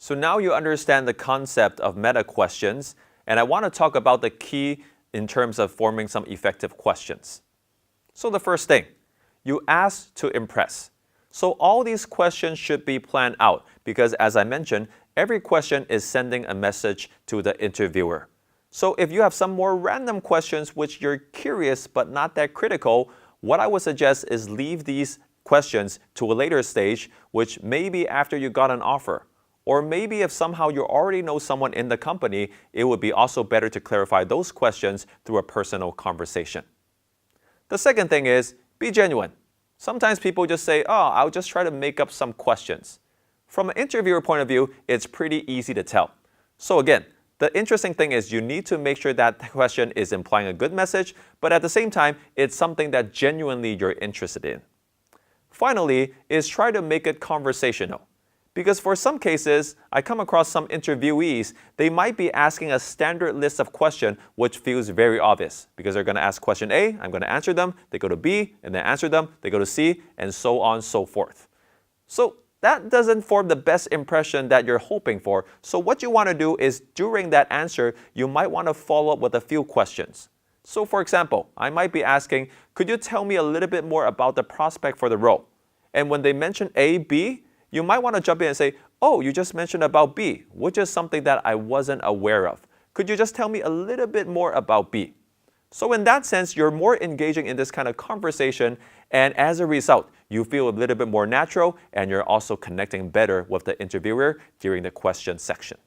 So now you understand the concept of meta questions, and I want to talk about the key in terms of forming some effective questions. So the first thing, you ask to impress. So all these questions should be planned out because, as I mentioned, every question is sending a message to the interviewer. So if you have some more random questions which you're curious but not that critical, what I would suggest is leave these questions to a later stage, which may be after you got an offer. Or maybe if somehow you already know someone in the company, it would be also better to clarify those questions through a personal conversation. The second thing is, be genuine. Sometimes people just say, oh, I'll just try to make up some questions. From an interviewer point of view, it's pretty easy to tell. So again, the interesting thing is you need to make sure that the question is implying a good message, but at the same time, it's something that genuinely you're interested in. Finally, is try to make it conversational. Because for some cases, I come across some interviewees, they might be asking a standard list of questions which feels very obvious. Because they're going to ask question A, I'm going to answer them, they go to B, and then answer them, they go to C, and so on and so forth. So that doesn't form the best impression that you're hoping for. So what you want to do is during that answer, you might want to follow up with a few questions. So for example, I might be asking, could you tell me a little bit more about the prospect for the role? And when they mention A, B, you might want to jump in and say, oh, you just mentioned about B, which is something that I wasn't aware of. Could you just tell me a little bit more about B? So in that sense, you're more engaging in this kind of conversation, and as a result, you feel a little bit more natural, and you're also connecting better with the interviewer during the question section.